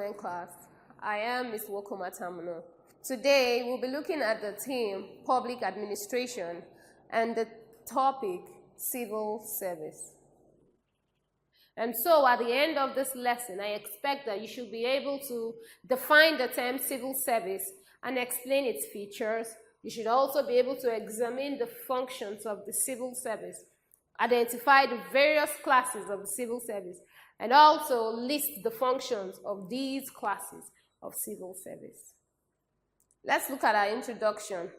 government class. I am Ms. Wokoma Tamuno. Today, we'll be looking at the theme, public administration, and the topic, civil service. And so, at the end of this lesson, I expect that you should be able to define the term civil service and explain its features. You should also be able to examine the functions of the civil service, identify the various classes of the civil service, and also list the functions of these classes of civil service. Let's look at our introduction.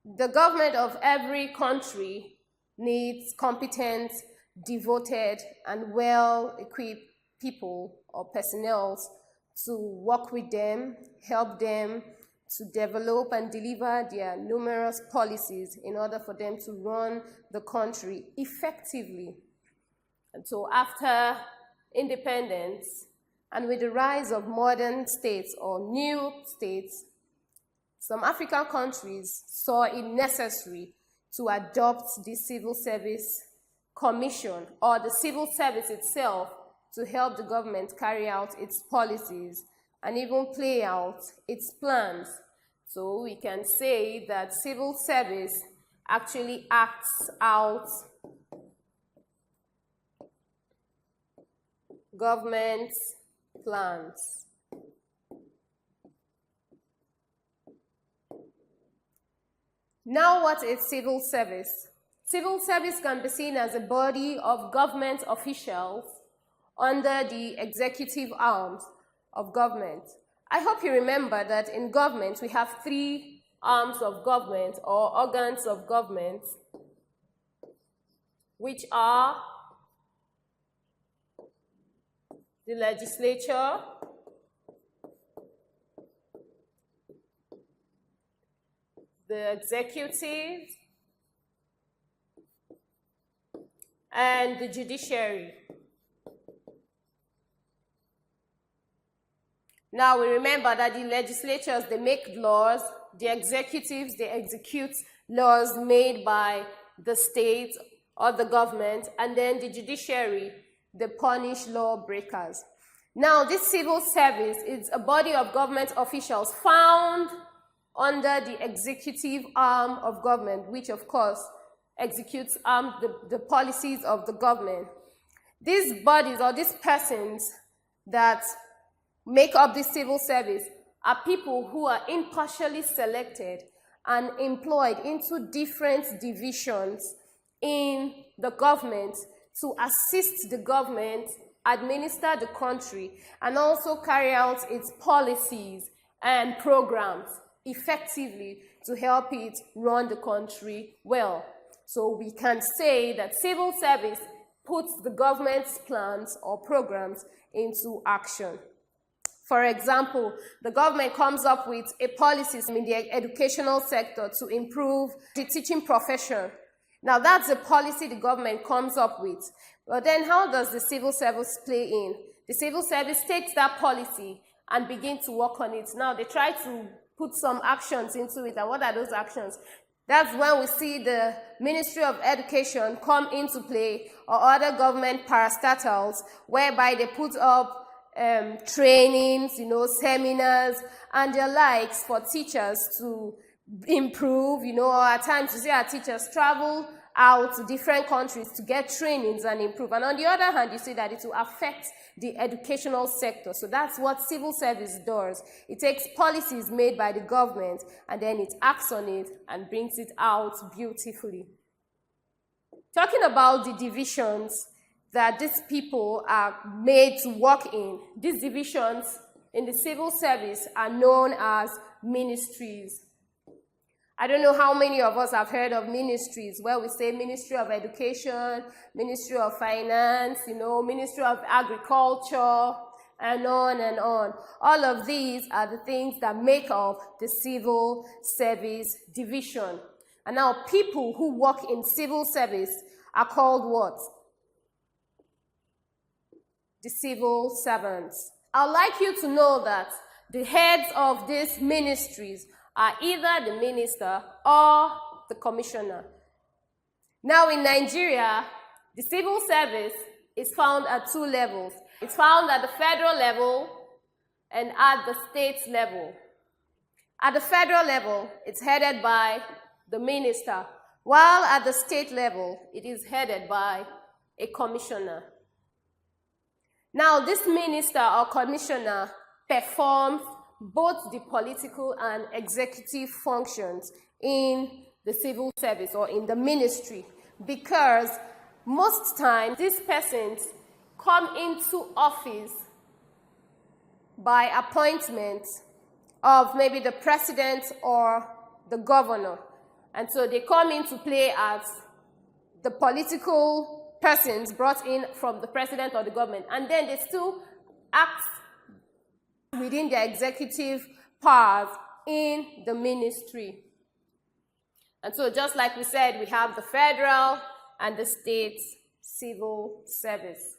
The government of every country needs competent, devoted, and well-equipped people or personnel to work with them, help them to develop and deliver their numerous policies in order for them to run the country effectively. And so after independence, and with the rise of modern states or new states, some African countries saw it necessary to adopt the Civil Service Commission or the civil service itself to help the government carry out its policies and even play out its plans. So we can say that civil service actually acts out government's plans. Now, what is civil service? Civil service can be seen as a body of government officials under the executive arms of government. I hope you remember that in government we have three arms of government or organs of government, which are the legislature, the executive, and the judiciary. Now we remember that the legislatures, they make laws, the executives, they execute laws made by the state or the government, and then the judiciary, they punish lawbreakers. Now this civil service is a body of government officials found under the executive arm of government, which of course executes the policies of the government. These bodies or these persons that make up the civil service are people who are impartially selected and employed into different divisions in the government to assist the government administer the country and also carry out its policies and programs effectively to help it run the country well. So we can say that civil service puts the government's plans or programs into action. For example, the government comes up with a policy in the educational sector to improve the teaching profession. Now that's a policy the government comes up with. But then how does the civil service play in? The civil service takes that policy and begins to work on it. Now they try to put some actions into it. And what are those actions? That's when we see the Ministry of Education come into play or other government parastatals whereby they put up trainings, seminars and the likes for teachers to improve, or at times you see our teachers travel out to different countries to get trainings and improve. And on the other hand, you see that it will affect the educational sector. So that's what civil service does. It takes policies made by the government and then it acts on it and brings it out beautifully. Talking about the divisions that these people are made to work in, these divisions in the civil service are known as ministries. I don't know how many of us have heard of ministries where we say Ministry of Education, Ministry of Finance, Ministry of Agriculture, and on and on. All of these are the things that make up the civil service division. And now people who work in civil service are called what? The civil servants. I'd like you to know that the heads of these ministries are either the minister or the commissioner. Now in Nigeria, the civil service is found at two levels. It's found at the federal level and at the state level. At the federal level, it's headed by the minister, while at the state level, it is headed by a commissioner. Now, this minister or commissioner performs both the political and executive functions in the civil service or in the ministry, because most times these persons come into office by appointment of maybe the president or the governor. And so they come into play as the political persons brought in from the president or the government. And then they still act within their executive powers in the ministry. And so just like we said, we have the federal and the state civil service.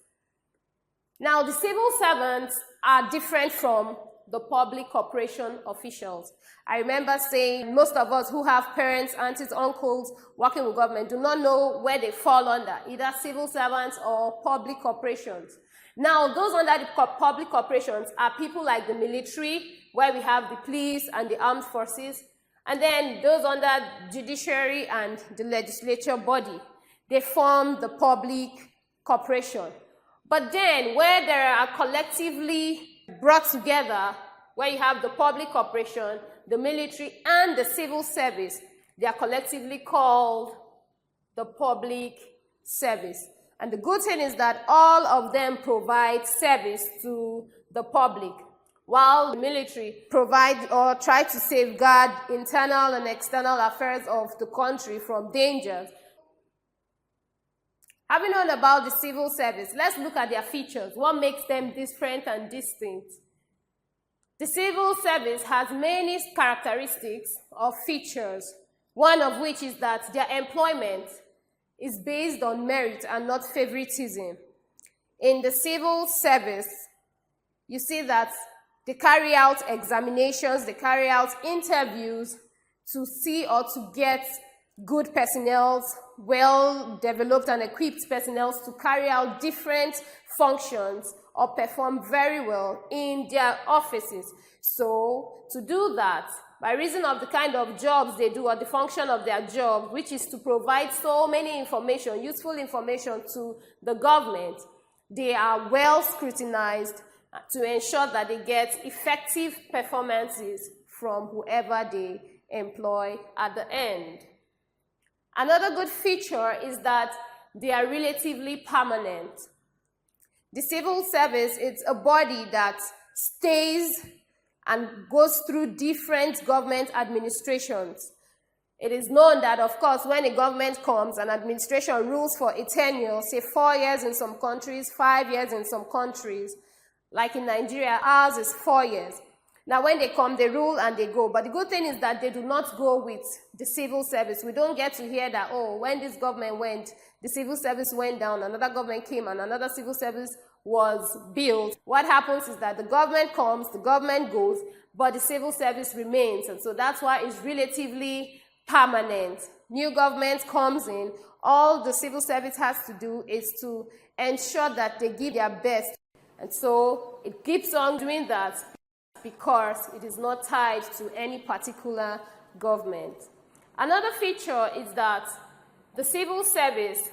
Now, the civil servants are different from the public corporation officials. I remember saying most of us who have parents, aunties, uncles working with government do not know where they fall under, either civil servants or public corporations. Now, those under the public corporations are people like the military, where we have the police and the armed forces, and then those under judiciary and the legislature body. They form the public corporation. But then, where they are collectively brought together, where you have the public corporation, the military, and the civil service, they are collectively called the public service. And the good thing is that all of them provide service to the public, while the military provide or try to safeguard internal and external affairs of the country from dangers. Having known about the civil service, let's look at their features. What makes them different and distinct? The civil service has many characteristics or features, one of which is that their employment is based on merit and not favoritism. In the civil service, you see that they carry out examinations, they carry out interviews to see or to get good personnel, well-developed and equipped personnel to carry out different functions or perform very well in their offices. So, to do that, by reason of the kind of jobs they do or the function of their job, which is to provide so many information, useful information to the government, they are well scrutinized to ensure that they get effective performances from whoever they employ at the end. Another good feature is that they are relatively permanent. The civil service is a body that stays and goes through different government administrations. It is known that, of course, when a government comes, an administration rules for a tenure, say 4 years in some countries, 5 years in some countries. Like in Nigeria, ours is 4 years. Now, when they come, they rule and they go. But the good thing is that they do not go with the civil service. We don't get to hear that, oh, when this government went, the civil service went down, another government came, and another civil service was built. What happens is that the government comes, the government goes, but the civil service remains. And so that's why it's relatively permanent. New government comes in, all the civil service has to do is to ensure that they give their best. And so it keeps on doing that, because it is not tied to any particular government. Another feature is that the civil service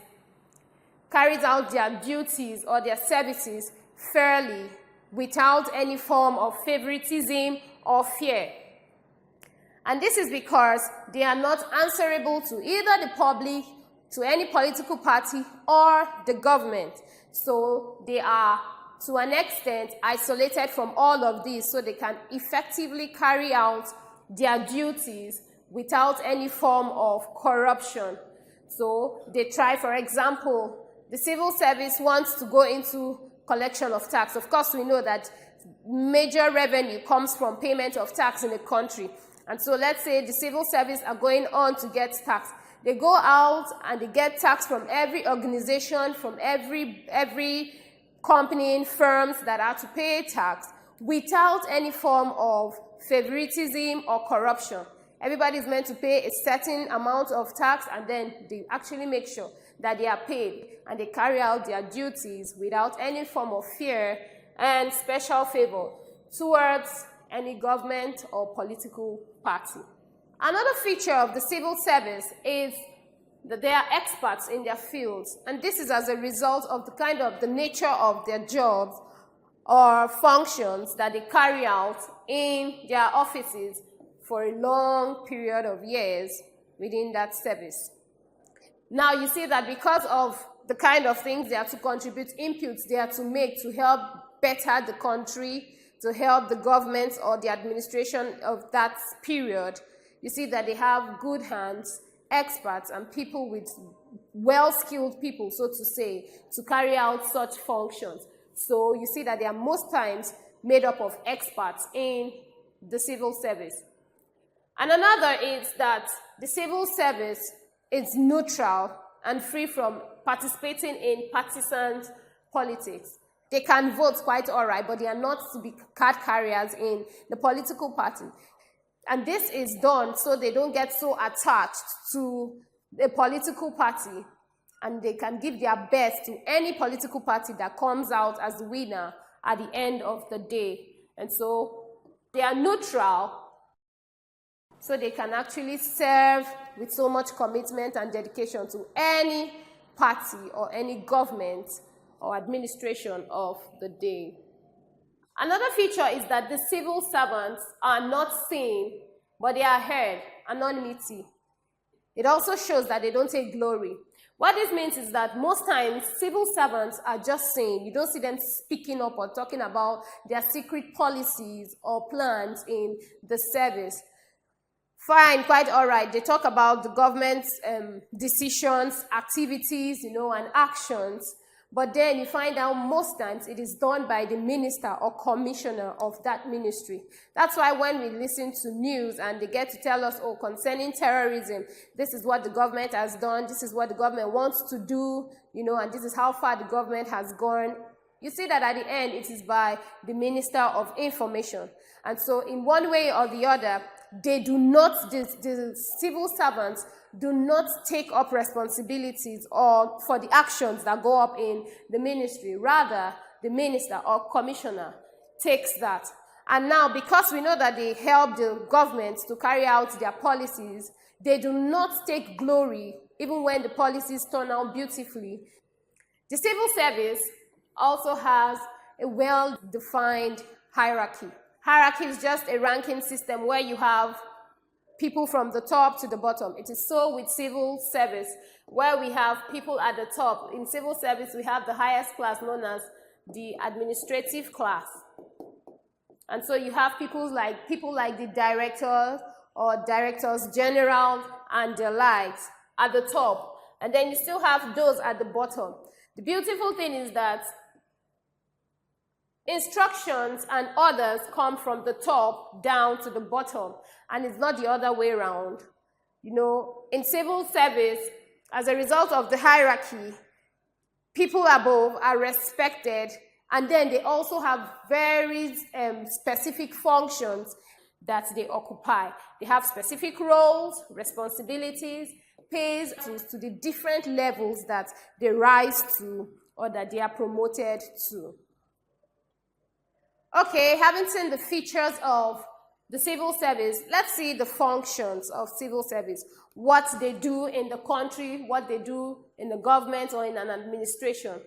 carries out their duties or their services fairly, without any form of favoritism or fear. And this is because they are not answerable to either the public, to any political party, or the government. So they are, to an extent, isolated from all of these, so they can effectively carry out their duties without any form of corruption. So they try, for example, the civil service wants to go into collection of tax. Of course, we know that major revenue comes from payment of tax in a country. And so let's say the civil service are going on to get tax. They go out and they get tax from every organization, from every company and firms that are to pay tax, without any form of favoritism or corruption. Everybody is meant to pay a certain amount of tax, and then they actually make sure that they are paid and they carry out their duties without any form of fear and special favor towards any government or political party. Another feature of the civil service is that they are experts in their fields, and this is as a result of the nature of their jobs or functions that they carry out in their offices for a long period of years within that service. Now you see that because of the kind of things they are to contribute, inputs they are to make to help better the country, to help the government or the administration of that period, you see that they have good hands, experts, and people with well-skilled people, so to say, to carry out such functions. So you see that they are most times made up of experts in the civil service. And another is that the civil service is neutral and free from participating in partisan politics. They can vote quite all right, but they are not to be card carriers in the political party. And this is done so they don't get so attached to a political party, and they can give their best to any political party that comes out as the winner at the end of the day. And so they are neutral, so they can actually serve with so much commitment and dedication to any party or any government or administration of the day. Another feature is that the civil servants are not seen, but they are heard, anonymity. It also shows that they don't take glory. What this means is that most times civil servants are just seen. You don't see them speaking up or talking about their secret policies or plans in the service. Fine, quite all right. They talk about the government's decisions, activities, and actions. But then you find out most times it is done by the minister or commissioner of that ministry. That's why when we listen to news and they get to tell us, oh, concerning terrorism, this is what the government has done, this is what the government wants to do, and this is how far the government has gone. You see that at the end, it is by the Minister of Information. And so in one way or the other, they do not, the civil servants do not take up responsibilities or for the actions that go up in the ministry. Rather, the minister or commissioner takes that. And now, because we know that they help the government to carry out their policies, they do not take glory even when the policies turn out beautifully. The civil service also has a well-defined hierarchy. Hierarchy is just a ranking system where you have people from the top to the bottom. It is so with civil service, where we have people at the top. In civil service, we have the highest class known as the administrative class. And so you have people like the director or directors general and the likes at the top. And then you still have those at the bottom. The beautiful thing is that instructions and orders come from the top down to the bottom, and it's not the other way around. In civil service, as a result of the hierarchy, people above are respected, and then they also have very specific functions that they occupy. They have specific roles, responsibilities, pays to the different levels that they rise to or that they are promoted to. Okay, having seen the features of the civil service, let's see the functions of civil service. What they do in the country, what they do in the government or in an administration.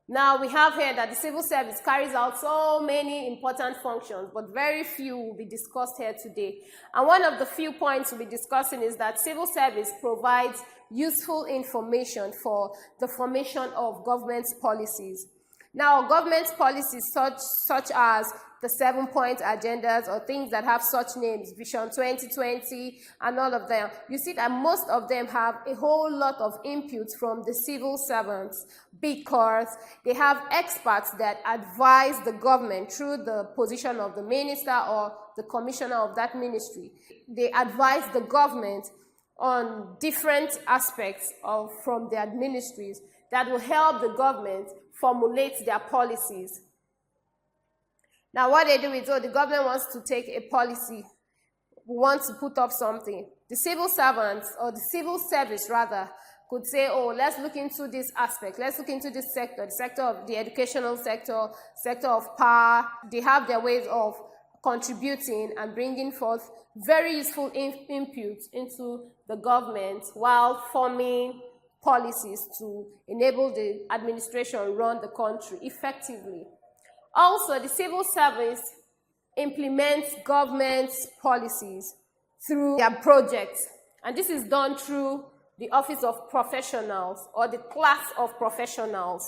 Now we have here that the civil service carries out so many important functions, but very few will be discussed here today. And one of the few points we'll be discussing is that civil service provides useful information for the formation of government's policies. Now, government policies such as the 7-point agendas or things that have such names, Vision 2020 and all of them, you see that most of them have a whole lot of inputs from the civil servants because they have experts that advise the government through the position of the minister or the commissioner of that ministry. They advise the government on different aspects from their ministries that will help the government formulate their policies. Now what they do is, the government wants to take a policy. want to put up something, the civil servants, or the civil service rather, could say, oh, let's look into this aspect, let's look into this sector, the sector of the educational sector, sector of power. They have their ways of contributing and bringing forth very useful input into the government while forming policies to enable the administration run the country effectively. Also, the civil service implements government policies through their projects, and this is done through the Office of Professionals or the class of professionals.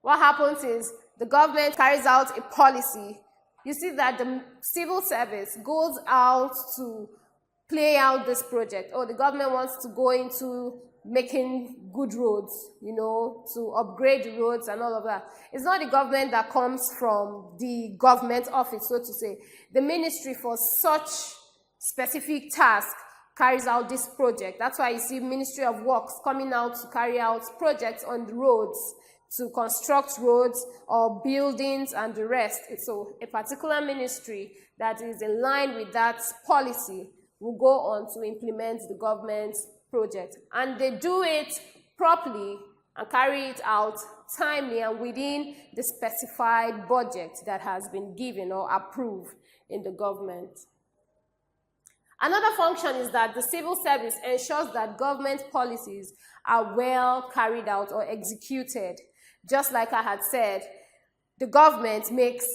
What happens is the government carries out a policy. You see that the civil service goes out to play out this project. Oh, the government wants to go into making good roads, to upgrade the roads and all of that. It's not the government that comes from the government office, so to say. The ministry for such specific task carries out this project. That's why you see Ministry of Works coming out to carry out projects on the roads, to construct roads or buildings and the rest. So a particular ministry that is in line with that policy will go on to implement the government's project. And they do it properly and carry it out timely and within the specified budget that has been given or approved in the government. Another function is that the civil service ensures that government policies are well carried out or executed. Just like I had said, the government makes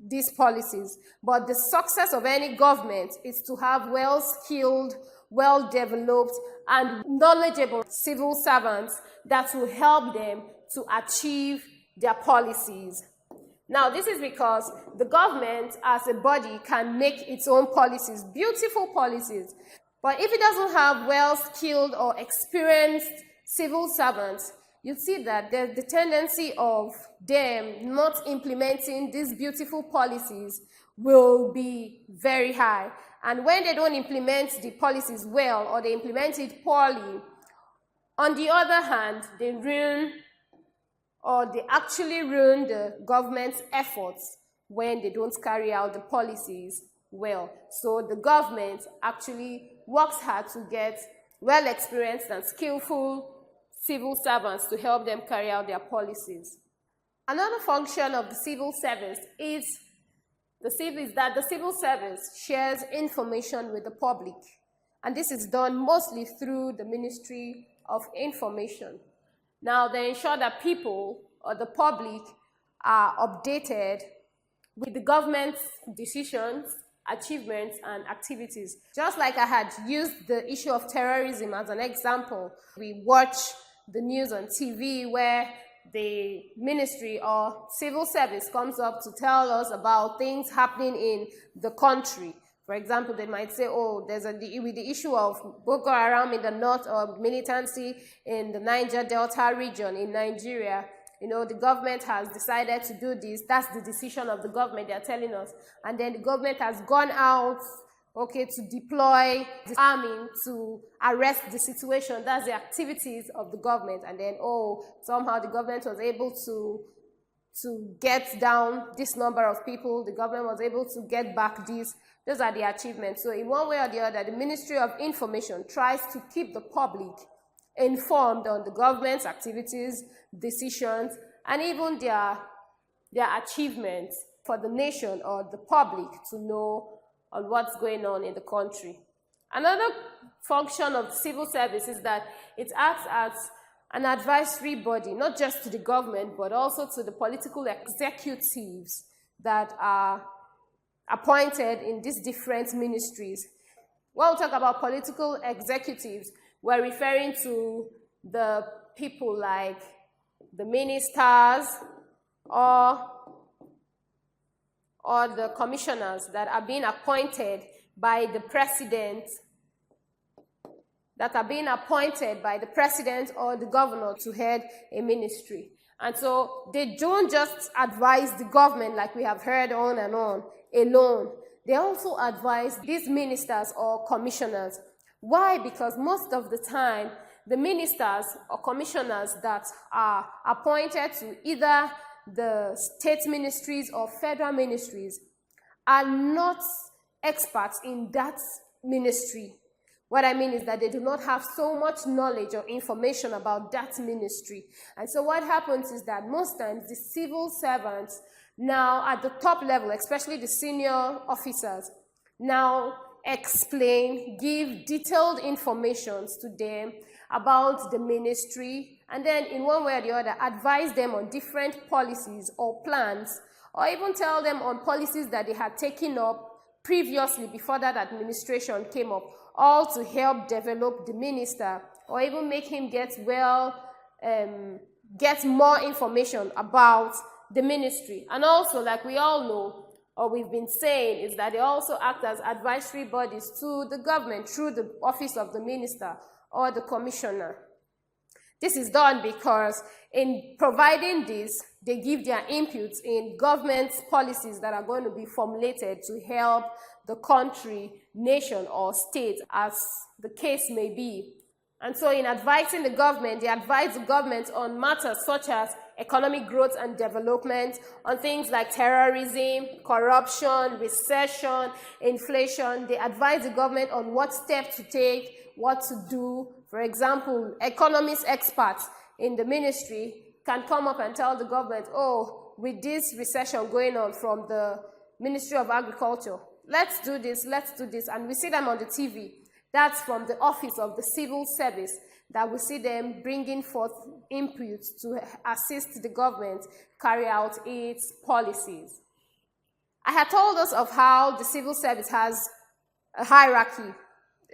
these policies, but the success of any government is to have well-skilled, well-developed, and knowledgeable civil servants that will help them to achieve their policies. Now, this is because the government as a body can make its own policies, beautiful policies, but if it doesn't have well-skilled or experienced civil servants, you see that there's the tendency of them not implementing these beautiful policies will be very high. And when they don't implement the policies well or they implement it poorly, on the other hand, they actually ruin the government's efforts when they don't carry out the policies well. So the government actually works hard to get well-experienced and skillful civil servants to help them carry out their policies. Another function of the civil service is that the civil service shares information with the public, and this is done mostly through the Ministry of Information. Now, they ensure that people or the public are updated with the government's decisions, achievements, and activities. Just like I had used the issue of terrorism as an example, we watch the news on TV where the ministry or civil service comes up to tell us about things happening in the country. For example, they might say, oh, with the issue of Boko Haram in the north or militancy in the Niger Delta region in Nigeria, the government has decided to do this. That's the decision of the government, they're telling us. And then the government has gone out, to deploy the army to arrest the situation. That's the activities of the government. And then, somehow the government was able to get down this number of people. The government was able to get back these. Those are the achievements. So in one way or the other, the Ministry of Information tries to keep the public informed on the government's activities, decisions, and even their achievements for the nation or the public to know on what's going on in the country. Another function of civil service is that it acts as an advisory body, not just to the government, but also to the political executives that are appointed in these different ministries. When we talk about political executives, we're referring to the people like the ministers or the commissioners that are being appointed by the president, or the governor to head a ministry. And so they don't just advise the government like we have heard on and on alone. They also advise these ministers or commissioners. Why? Because most of the time, the ministers or commissioners that are appointed to either the state ministries or federal ministries are not experts in that ministry. What I mean is that they do not have so much knowledge or information about that ministry. And so what happens is that most times the civil servants now at the top level, especially the senior officers, now explain, give detailed information to them about the ministry, and then in one way or the other advise them on different policies or plans, or even tell them on policies that they had taken up previously before that administration came up, all to help develop the minister or even make him get more information about the ministry. And also, like we all know, or we've been saying, is that they also act as advisory bodies to the government through the office of the minister or the commissioner. This is done because in providing this, they give their inputs in government policies that are going to be formulated to help the country, nation, or state, as the case may be. And so in advising the government, they advise the government on matters such as economic growth and development, on things like terrorism, corruption, recession, inflation. They advise the government on what steps to take, what to do. For example, economist experts in the ministry can come up and tell the government, oh, with this recession going on from the Ministry of Agriculture, let's do this, and we see them on the TV. That's from the office of the civil service that we see them bringing forth inputs to assist the government carry out its policies. I had told us of how the civil service has a hierarchy,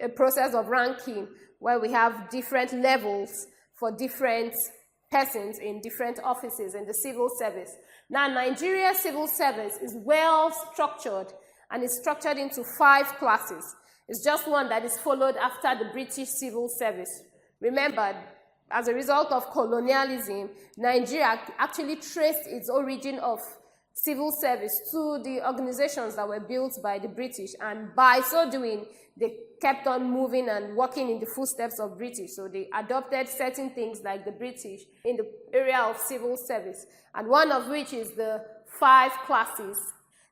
a process of ranking, where we have different levels for different persons in different offices in the civil service. Now, Nigeria's civil service is well structured and is structured into 5 classes. It's just one that is followed after the British civil service. Remember, as a result of colonialism, Nigeria actually traced its origin of civil service to the organizations that were built by the British, and by so doing, they kept on moving and walking in the footsteps of British. So they adopted certain things like the British in the area of civil service, and one of which is the 5 classes.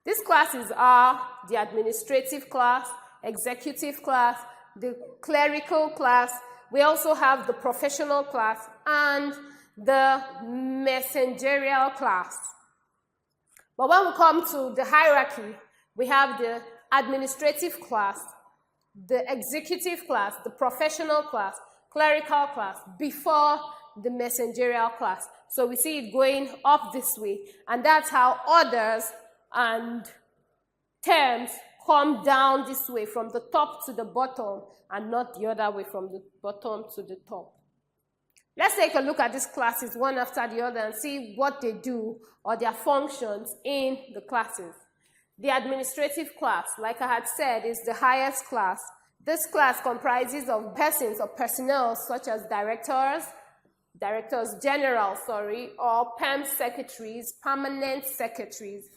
These classes are the administrative class, executive class, the clerical class. We also have the professional class and the messengerial class. But when we come to the hierarchy, we have the administrative class, the executive class, the professional class, clerical class, before the messengerial class. So we see it going up this way, and that's how orders and terms come down this way from the top to the bottom, and not the other way from the bottom to the top. Let's take a look at these classes one after the other and see what they do or their functions in the classes. The administrative class, like I had said, is the highest class. This class comprises of persons or personnel such as directors general, or perm secretaries, permanent secretaries.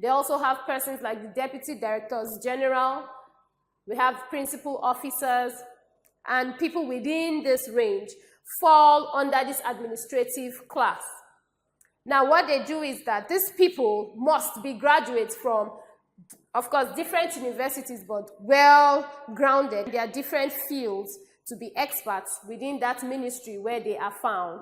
They also have persons like the deputy directors general. We have principal officers, and people within this range fall under this administrative class. Now, what they do is that these people must be graduates from, of course, different universities, but well-grounded. There are different fields to be experts within that ministry where they are found.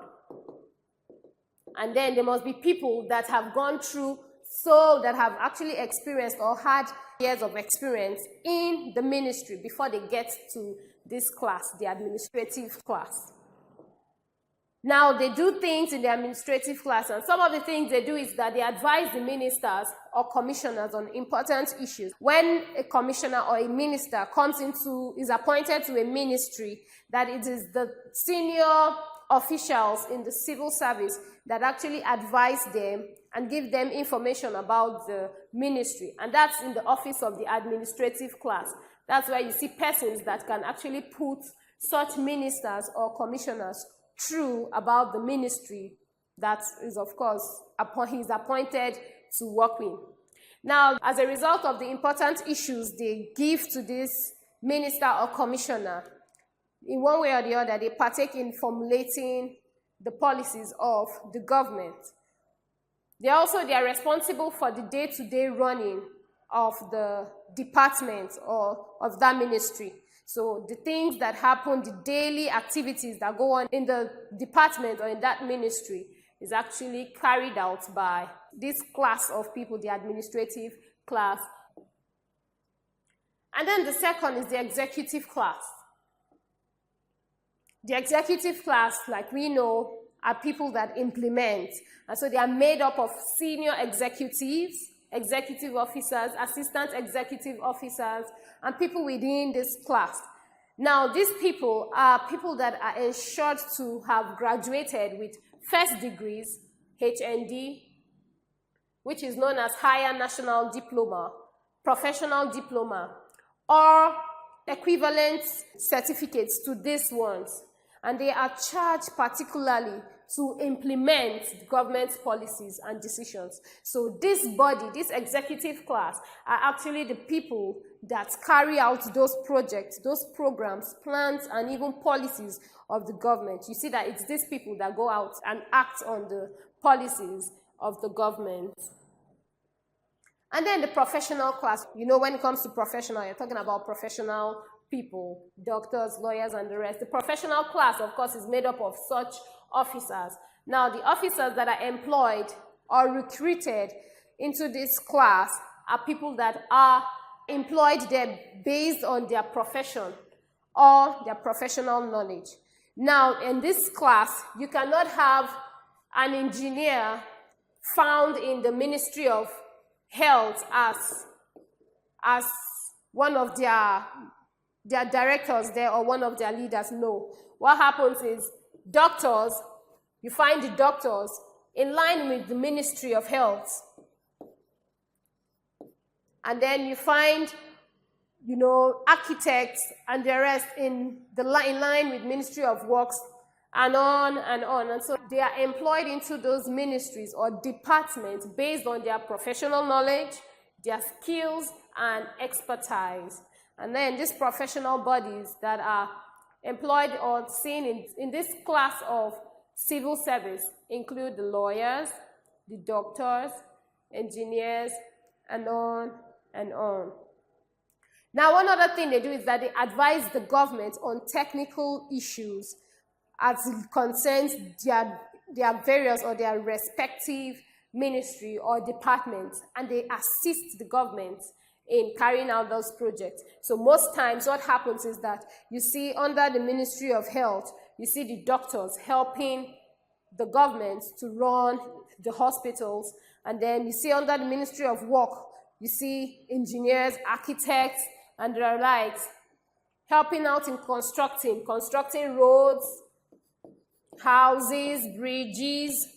And then there must be people that have gone through, so that have actually experienced or had years of experience in the ministry before they get to this class, the administrative class. Now, they do things in the administrative class, and some of the things they do is that they advise the ministers or commissioners on important issues. When a commissioner or a minister is appointed to a ministry, that it is the senior officials in the civil service that actually advise them and give them information about the ministry. And that's in the office of the administrative class. That's where you see persons that can actually put such ministers or commissioners through about the ministry that is, of course, he's appointed to work in. Now, as a result of the important issues they give to this minister or commissioner, in one way or the other, they partake in formulating the policies of the government. They are responsible for the day-to-day running of the department or of that ministry. So the things that happen, the daily activities that go on in the department or in that ministry is actually carried out by this class of people, the administrative class. And then the second is the executive class. The executive class, like we know, are people that implement. And so they are made up of senior executives, executive officers, assistant executive officers, and people within this class. Now, these people are people that are ensured to have graduated with first degrees, HND, which is known as Higher National Diploma, Professional Diploma, or equivalent certificates to these ones. And they are charged particularly to implement government policies and decisions. So this body, this executive class, are actually the people that carry out those projects, those programs, plans, and even policies of the government. You see that it's these people that go out and act on the policies of the government. And then the professional class, you know, when it comes to professional, you're talking about professional people, doctors, lawyers, and the rest. The professional class, of course, is made up of such officers. Now, the officers that are employed or recruited into this class are people that are employed there based on their profession or their professional knowledge. Now, in this class, you cannot have an engineer found in the Ministry of Health as one of their directors there or one of their leaders. No. What happens is doctors, you find the doctors in line with the Ministry of Health. And then you find, you know, architects and the rest in line with Ministry of Works, and on and on. And so they are employed into those ministries or departments based on their professional knowledge, their skills, and expertise. And then these professional bodies that are employed or seen in this class of civil service include the lawyers, the doctors, engineers, and on and on. Now, one other thing they do is that they advise the government on technical issues as it concerns their various or their respective ministry or departments, and they assist the government in carrying out those projects. So most times what happens is that you see under the Ministry of Health, you see the doctors helping the government to run the hospitals, and then you see under the Ministry of Work, you see engineers, architects, and their likes helping out in constructing roads, houses, bridges,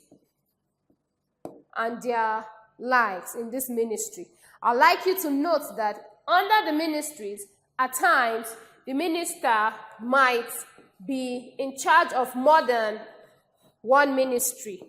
and their lives in this ministry. I'd like you to note that under the ministries, at times, the minister might be in charge of more than one ministry.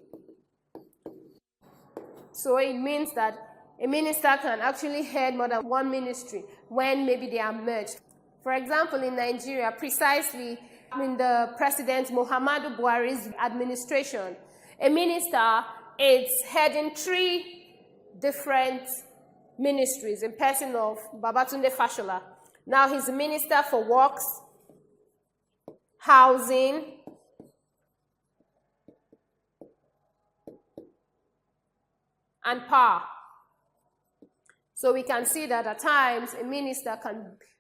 So it means that a minister can actually head more than one ministry when maybe they are merged. For example, in Nigeria, precisely in the President Muhammadu Buhari's administration, a minister is heading 3 different ministries in person of Babatunde Fashola. Now he's the Minister for Works, Housing, and Power. So we can see that at times a minister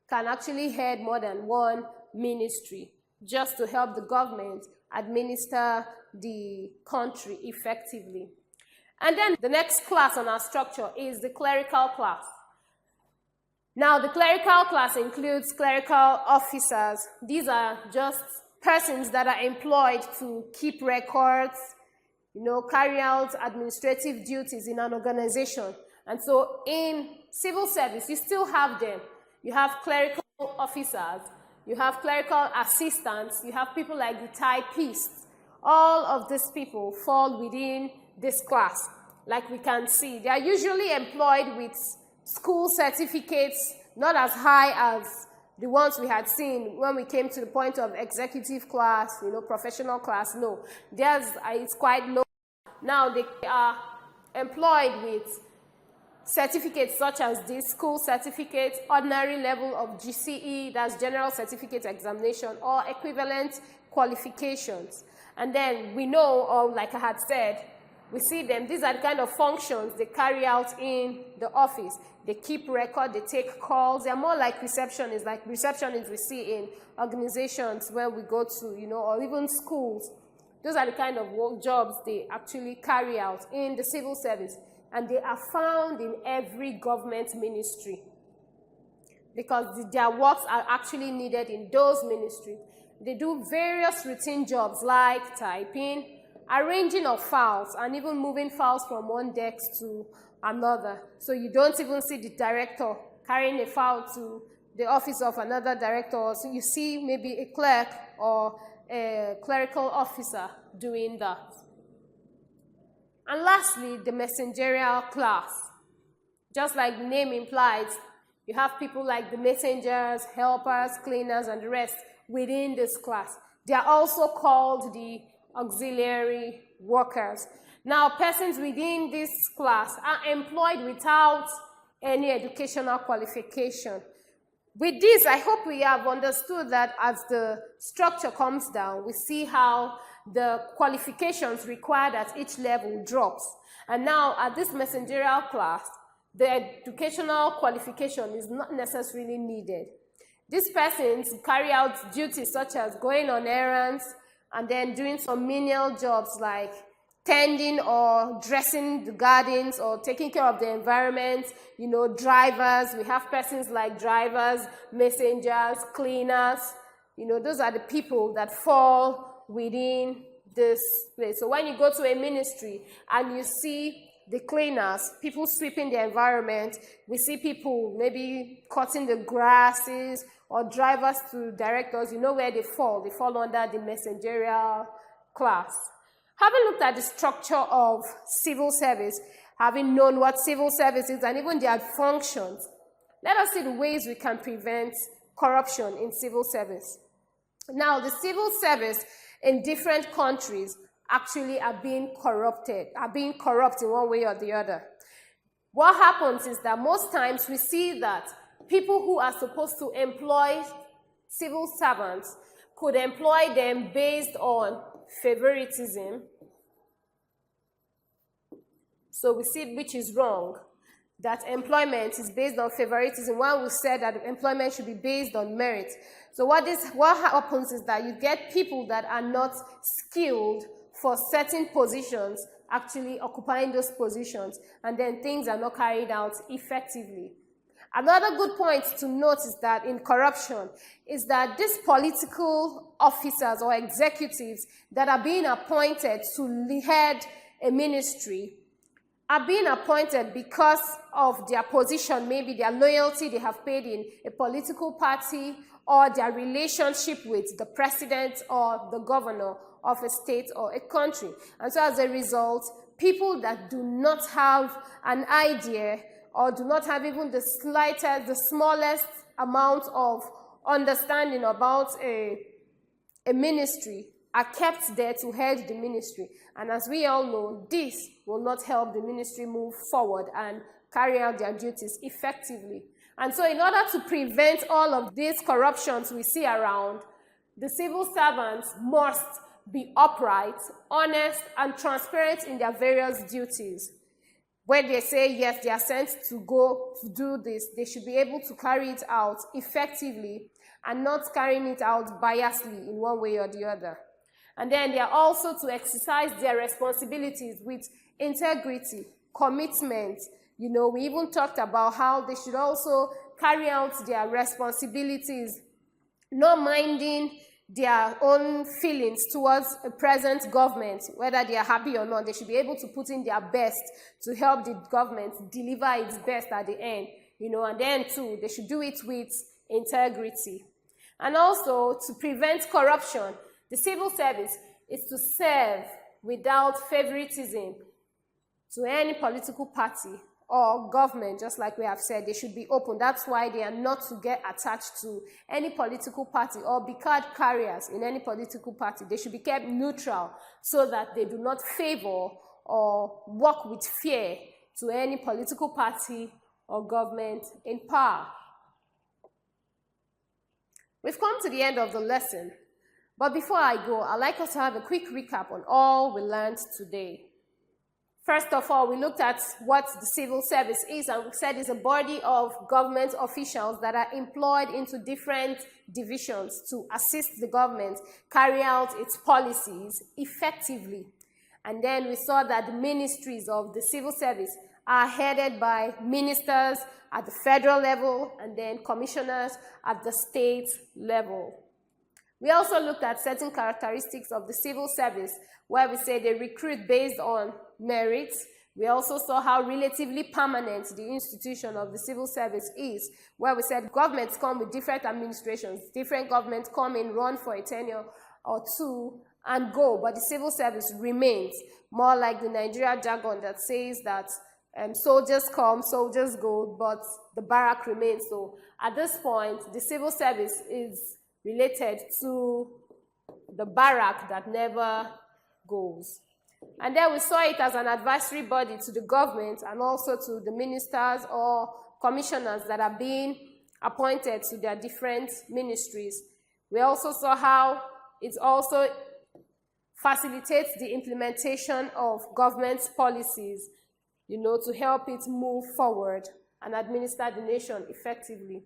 can actually head more than one ministry just to help the government administer the country effectively. And then the next class on our structure is the clerical class. Now, the clerical class includes clerical officers. These are just persons that are employed to keep records, you know, carry out administrative duties in an organization. And so in civil service, you still have them. You have clerical officers, you have clerical assistants, you have people like the typists. All of these people fall within this class. Like we can see, they are usually employed with school certificates, not as high as the ones we had seen when we came to the point of executive class, you know, professional class. No, theirs is quite low. Now they are employed with certificates such as this, school certificate, ordinary level of GCE, that's general certificate examination, or equivalent qualifications. And then we know, or like I had said, we see them, these are the kind of functions they carry out in the office. They keep record, they take calls. They're more like receptionists we see in organizations where we go to, you know, or even schools. Those are the kind of work jobs they actually carry out in the civil service. And they are found in every government ministry because their works are actually needed in those ministries. They do various routine jobs like typing, arranging of files, and even moving files from one desk to another. So you don't even see the director carrying a file to the office of another director. So you see maybe a clerk or a clerical officer doing that. And lastly, the messengerial class. Just like the name implies, you have people like the messengers, helpers, cleaners, and the rest within this class. They are also called the auxiliary workers. Now, persons within this class are employed without any educational qualification. With this, I hope we have understood that as the structure comes down, we see how the qualifications required at each level drops. And now, at this messengerial class, the educational qualification is not necessarily needed. These persons carry out duties such as going on errands and then doing some menial jobs like tending or dressing the gardens or taking care of the environment, you know, drivers. We have persons like drivers, messengers, cleaners. You know, those are the people that fall within this place. So when you go to a ministry and you see the cleaners, people sweeping the environment, we see people maybe cutting the grasses or drivers to directors, you know where they fall. They fall under the messengerial class. Having looked at the structure of civil service, having known what civil service is and even their functions, let us see the ways we can prevent corruption in civil service. Now, the civil service in different countries actually are being corrupt in one way or the other. What happens is that most times we see that people who are supposed to employ civil servants could employ them based on favoritism. So we see which is wrong, that employment is based on favoritism, while we said that employment should be based on merit. So what happens is that you get people that are not skilled for certain positions actually occupying those positions, and then things are not carried out effectively. Another good point to note is that in corruption is that these political officers or executives that are being appointed to head a ministry are being appointed because of their position, maybe their loyalty they have paid in a political party, or their relationship with the president or the governor of a state or a country. And so as a result, people that do not have an idea or do not have even the smallest amount of understanding about a ministry are kept there to head the ministry. And as we all know, this will not help the ministry move forward and carry out their duties effectively. And so in order to prevent all of these corruptions we see around, the civil servants must be upright, honest, and transparent in their various duties. When they say, yes, they are sent to go to do this, they should be able to carry it out effectively and not carrying it out biasly in one way or the other. And then they are also to exercise their responsibilities with integrity, commitment. You know, we even talked about how they should also carry out their responsibilities, not minding their own feelings towards a present government, whether they are happy or not. They should be able to put in their best to help the government deliver its best at the end, you know, and then too, they should do it with integrity. And also, to prevent corruption, the civil service is to serve without favoritism to any political party or government. Just like we have said, they should be open. That's why they are not to get attached to any political party or be card carriers in any political party. They should be kept neutral so that they do not favor or work with fear to any political party or government in power. We've come to the end of the lesson, but before I go, I'd like us to have a quick recap on all we learned today. First of all, we looked at what the civil service is, and we said it's a body of government officials that are employed into different divisions to assist the government carry out its policies effectively. And then we saw that the ministries of the civil service are headed by ministers at the federal level and then commissioners at the state level. We also looked at certain characteristics of the civil service, where we say they recruit based on merit. We also saw how relatively permanent the institution of the civil service is, where we said governments come with different administrations. Different governments come in, run for a tenure or two, and go, but the civil service remains, more like the Nigeria jargon that says that soldiers come, soldiers go, but the barrack remains. So at this point, the civil service is related to the barrack that never goes. And then we saw it as an advisory body to the government and also to the ministers or commissioners that are being appointed to their different ministries. We also saw how it also facilitates the implementation of government's policies, to help it move forward and administer the nation effectively.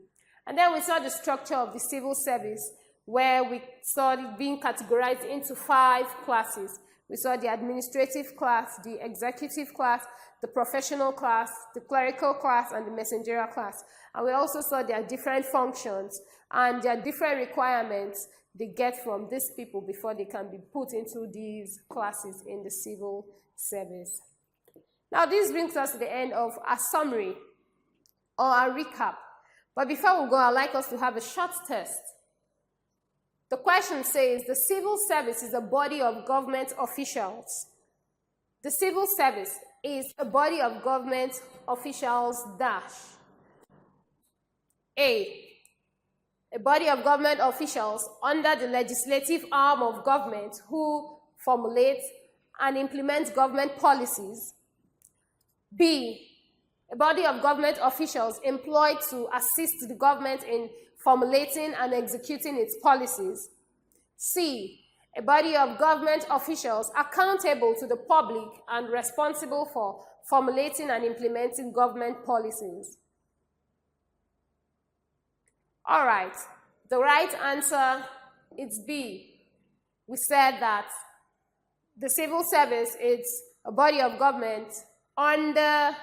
And then we saw the structure of the civil service, where we saw it being categorized into 5 classes. We saw the administrative class, the executive class, the professional class, the clerical class, and the messenger class. And we also saw their different functions and their different requirements they get from these people before they can be put into these classes in the civil service. Now, this brings us to the end of our summary or our recap. But before we go, I'd like us to have a short test. The question says, the civil service is a body of government officials. The civil service is a body of government officials dash. A body of government officials under the legislative arm of government who formulate and implement government policies. B, a body of government officials employed to assist the government in formulating and executing its policies. C, a body of government officials accountable to the public and responsible for formulating and implementing government policies. All right, the right answer is B. We said that the civil service is a body of government under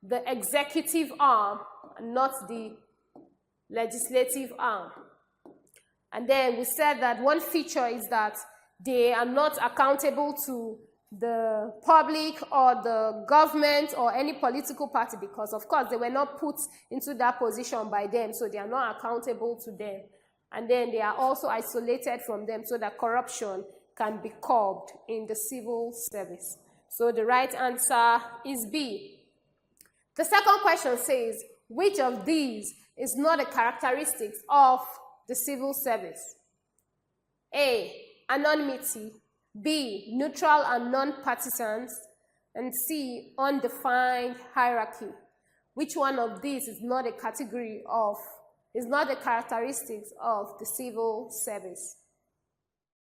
the executive arm, not the legislative arm. And then we said that one feature is that they are not accountable to the public or the government or any political party because, of course, they were not put into that position by them, so they are not accountable to them. And then they are also isolated from them so that corruption can be curbed in the civil service. So the right answer is B. The second question says, which of these is not a characteristic of the civil service? A, anonymity. B, neutral and non-partisan. And C, undefined hierarchy. Which one of these is not a category of, is not a characteristic of the civil service?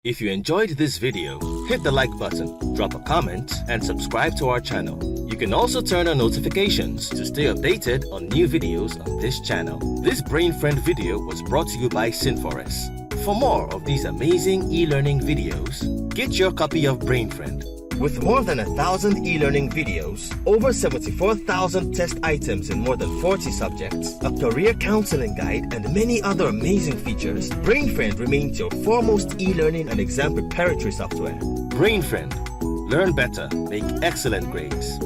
If you enjoyed this video, hit the like button, drop a comment, and subscribe to our channel. You can also turn on notifications to stay updated on new videos on this channel. This BrainFriend video was brought to you by Synforest. For more of these amazing e-learning videos, get your copy of BrainFriend. With more than 1,000 e-learning videos, over 74,000 test items in more than 40 subjects, a career counseling guide, and many other amazing features, BrainFriend remains your foremost e-learning and exam preparatory software. BrainFriend. Learn better, make excellent grades.